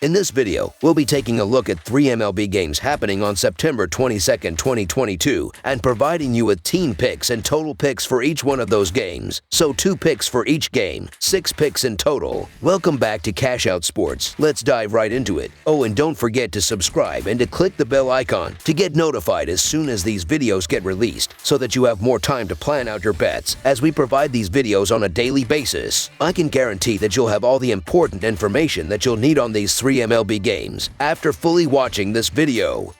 In this video, we'll be taking a look at 3 MLB games happening on September 22, 2022, and providing you with team picks and total picks for each one of those games. So 2 picks for each game, 6 picks in total. Welcome back to Cash Out Sports. Let's dive right into it. Oh, and don't forget to subscribe and to click the bell icon to get notified as soon as these videos get released, so that you have more time to plan out your bets as we provide these videos on a daily basis. I can guarantee that you'll have all the important information that you'll need on these 3 MLB games after fully watching this video.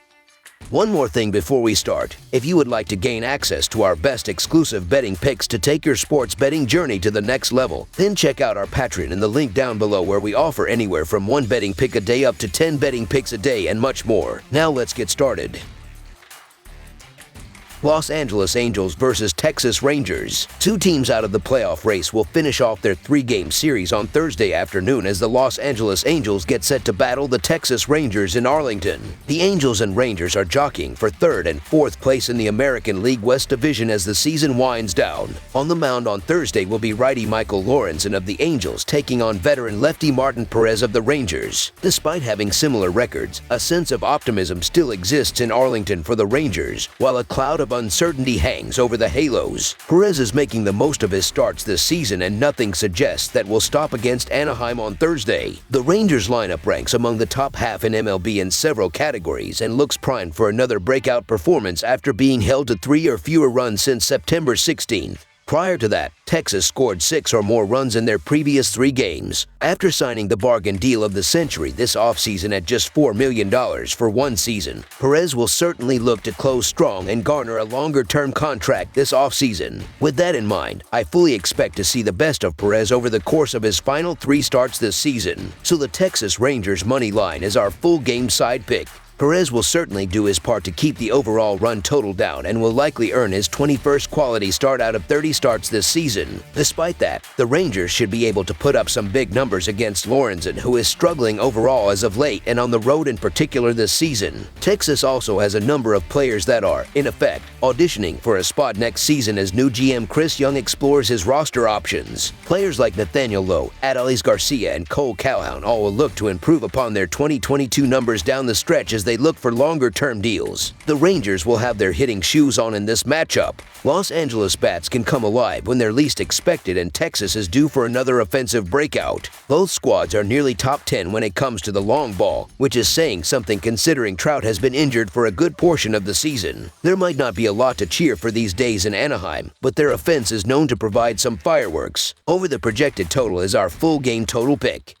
One more thing before we start. If you would like to gain access to our best exclusive betting picks to take your sports betting journey to the next level, then check out our Patreon in the link down below, where we offer anywhere from 1 betting pick a day up to 10 betting picks a day and much more. Now let's get started. Los Angeles Angels versus Texas Rangers. 2 teams out of the playoff race will finish off their 3-game series on Thursday afternoon as the Los Angeles Angels get set to battle the Texas Rangers in Arlington. The Angels and Rangers are jockeying for 3rd and 4th place in the American League West Division as the season winds down. On the mound on Thursday will be righty Michael Lorenzen of the Angels taking on veteran lefty Martin Perez of the Rangers. Despite having similar records, a sense of optimism still exists in Arlington for the Rangers, while a cloud of uncertainty hangs over the Halos. Perez is making the most of his starts this season, and nothing suggests that will stop against Anaheim on Thursday. The Rangers lineup ranks among the top half in MLB in several categories and looks primed for another breakout performance after being held to 3 or fewer runs since September 16th. Prior to that, Texas scored 6 or more runs in their previous 3 games. After signing the bargain deal of the century this offseason at just $4 million for 1 season, Perez will certainly look to close strong and garner a longer-term contract this offseason. With that in mind, I fully expect to see the best of Perez over the course of his final 3 starts this season. So the Texas Rangers money line is our full game side pick. Perez will certainly do his part to keep the overall run total down and will likely earn his 21st quality start out of 30 starts this season. Despite that, the Rangers should be able to put up some big numbers against Lorenzen, who is struggling overall as of late and on the road in particular this season. Texas also has a number of players that are, in effect, auditioning for a spot next season as new GM Chris Young explores his roster options. Players like Nathaniel Lowe, Adolis Garcia, and Cole Calhoun all will look to improve upon their 2022 numbers down the stretch as they look for longer-term deals. The Rangers will have their hitting shoes on in this matchup. Los Angeles bats can come alive when they're least expected, and Texas is due for another offensive breakout. Both squads are nearly top 10 when it comes to the long ball, which is saying something considering Trout has been injured for a good portion of the season. There might not be a lot to cheer for these days in Anaheim, but their offense is known to provide some fireworks. Over the projected total is our full game total pick.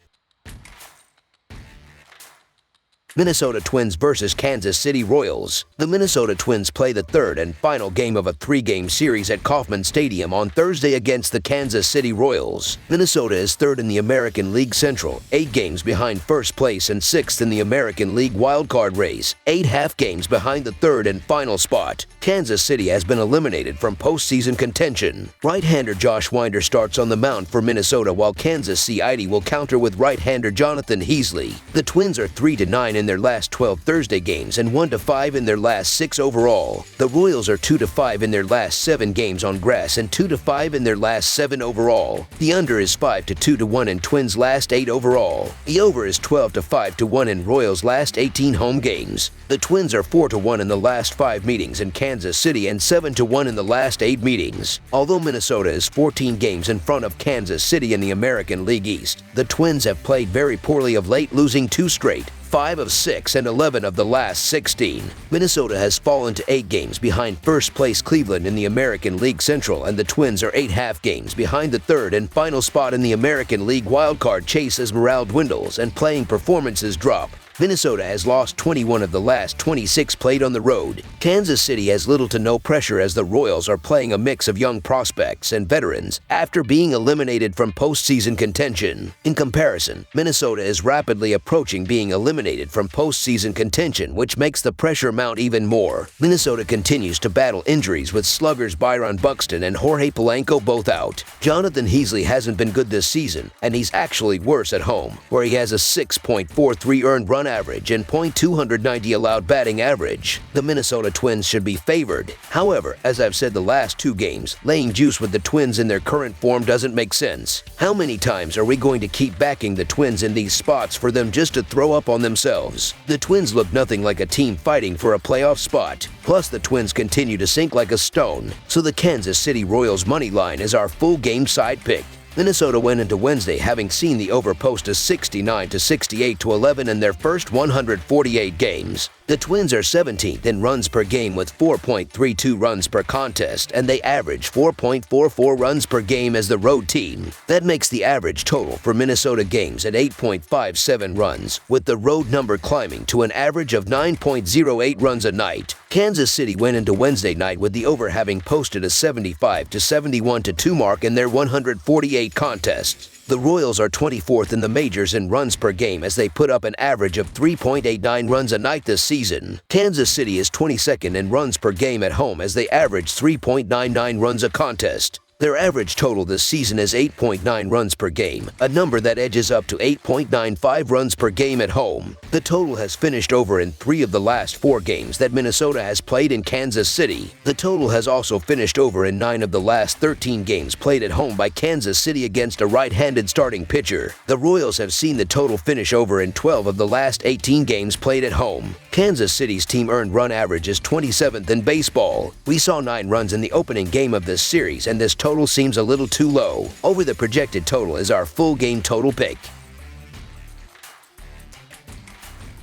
Minnesota Twins versus Kansas City Royals. The Minnesota Twins play the 3rd and final game of a 3-game series at Kauffman Stadium on Thursday against the Kansas City Royals. Minnesota is 3rd in the American League Central, 8 games behind 1st place and 6th in the American League wildcard race, 8 half games behind the 3rd and final spot. Kansas City has been eliminated from postseason contention. Right-hander Josh Winder starts on the mound for Minnesota, while Kansas City will counter with right-hander Jonathan Heasley. The Twins are 3-9 in their last 12 Thursday games and 1-5 in their last 6 overall. The Royals are 2-5 in their last 7 games on grass and 2-5 in their last 7 overall. The under is 5-2-1 in Twins' last 8 overall. The over is 12-5-1 in Royals' last 18 home games. The Twins are 4-1 in the last 5 meetings in Kansas City and 7-1 in the last 8 meetings. Although Minnesota is 14 games in front of Kansas City in the American League East, the Twins have played very poorly of late, losing 2 straight. 5 of 6 and 11 of the last 16. Minnesota has fallen to 8 games behind 1st place Cleveland in the American League Central, and the Twins are 8 half games behind the 3rd and final spot in the American League wildcard chase as morale dwindles and playing performances drop. Minnesota has lost 21 of the last 26 played on the road. Kansas City has little to no pressure as the Royals are playing a mix of young prospects and veterans after being eliminated from postseason contention. In comparison, Minnesota is rapidly approaching being eliminated from postseason contention, which makes the pressure mount even more. Minnesota continues to battle injuries with sluggers Byron Buxton and Jorge Polanco both out. Jonathan Heasley hasn't been good this season, and he's actually worse at home, where he has a 6.43 earned run average and .290 allowed batting average. The Minnesota Twins should be favored. However, as I've said the last 2 games, laying juice with the Twins in their current form doesn't make sense. How many times are we going to keep backing the Twins in these spots for them just to throw up on themselves? The Twins look nothing like a team fighting for a playoff spot. Plus, the Twins continue to sink like a stone, so the Kansas City Royals money line is our full game side pick. Minnesota went into Wednesday having seen the over post a 69-68-11 in their first 148 games. The Twins are 17th in runs per game with 4.32 runs per contest, and they average 4.44 runs per game as the road team. That makes the average total for Minnesota games at 8.57 runs, with the road number climbing to an average of 9.08 runs a night. Kansas City went into Wednesday night with the over having posted a 75-71-2 mark in their 148 contests. The Royals are 24th in the majors in runs per game as they put up an average of 3.89 runs a night this season. Kansas City is 22nd in runs per game at home as they average 3.99 runs a contest. Their average total this season is 8.9 runs per game, a number that edges up to 8.95 runs per game at home. The total has finished over in 3 of the last 4 games that Minnesota has played in Kansas City. The total has also finished over in 9 of the last 13 games played at home by Kansas City against a right-handed starting pitcher. The Royals have seen the total finish over in 12 of the last 18 games played at home. Kansas City's team earned run average is 27th in baseball. We saw 9 runs in the opening game of this series, and this total seems a little too low. Over the projected total is our full game total pick.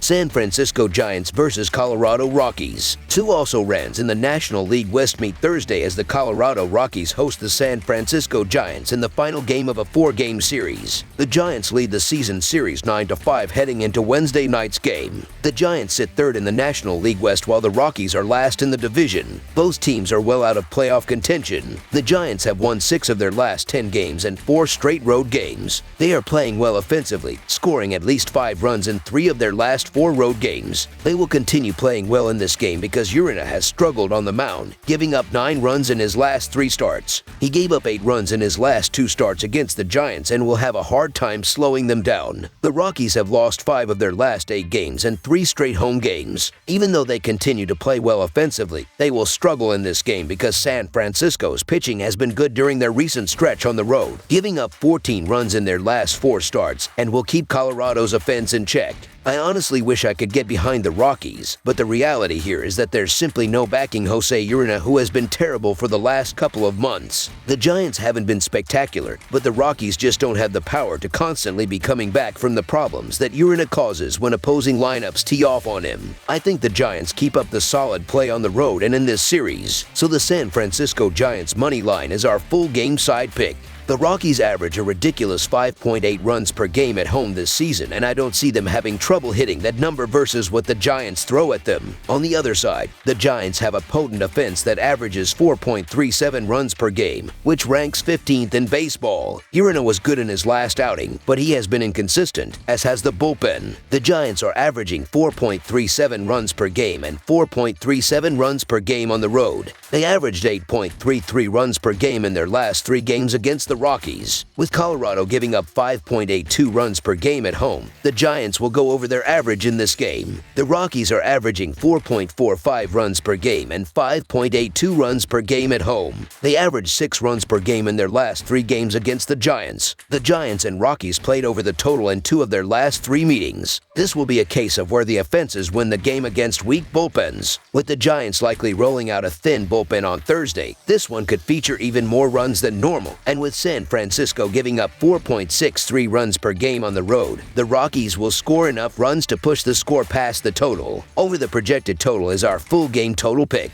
San Francisco Giants versus Colorado Rockies. 2 also-rans in the National League West meet Thursday as the Colorado Rockies host the San Francisco Giants in the final game of a 4-game series. The Giants lead the season series 9-5 heading into Wednesday night's game. The Giants sit 3rd in the National League West while the Rockies are last in the division. Both teams are well out of playoff contention. The Giants have won 6 of their last 10 games and 4 straight road games. They are playing well offensively, scoring at least 5 runs in 3 of their last 4 road games. They will continue playing well in this game because Urena has struggled on the mound, giving up 9 runs in his last 3 starts. He gave up 8 runs in his last 2 starts against the Giants and will have a hard time slowing them down. The Rockies have lost 5 of their last 8 games and 3 straight home games. Even though they continue to play well offensively, they will struggle in this game because San Francisco's pitching has been good during their recent stretch on the road, giving up 14 runs in their last 4 starts, and will keep Colorado's offense in check. I honestly wish I could get behind the Rockies, but the reality here is that there's simply no backing Jose Urena, who has been terrible for the last couple of months. The Giants haven't been spectacular, but the Rockies just don't have the power to constantly be coming back from the problems that Urena causes when opposing lineups tee off on him. I think the Giants keep up the solid play on the road and in this series, so the San Francisco Giants money line is our full game side pick. The Rockies average a ridiculous 5.8 runs per game at home this season, and I don't see them having trouble hitting that number versus what the Giants throw at them. On the other side, the Giants have a potent offense that averages 4.37 runs per game, which ranks 15th in baseball. Urena was good in his last outing, but he has been inconsistent, as has the bullpen. The Giants are averaging 4.37 runs per game and 4.37 runs per game on the road. They averaged 8.33 runs per game in their last 3 games against the Rockies. With Colorado giving up 5.82 runs per game at home, the Giants will go over their average in this game. The Rockies are averaging 4.45 runs per game and 5.82 runs per game at home. They averaged 6 runs per game in their last 3 games against the Giants. The Giants and Rockies played over the total in 2 of their last 3 meetings. This will be a case of where the offenses win the game against weak bullpens. With the Giants likely rolling out a thin bullpen on Thursday, this one could feature even more runs than normal, and with San Francisco giving up 4.63 runs per game on the road, the Rockies will score enough runs to push the score past the total. Over the projected total is our full game total pick.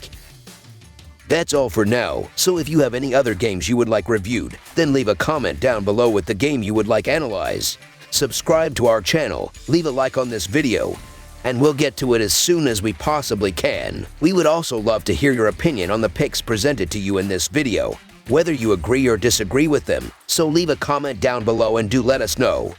That's all for now, so if you have any other games you would like reviewed, then leave a comment down below with the game you would like analyzed. Subscribe to our channel, leave a like on this video, and we'll get to it as soon as we possibly can. We would also love to hear your opinion on the picks presented to you in this video, whether you agree or disagree with them, so leave a comment down below and do let us know.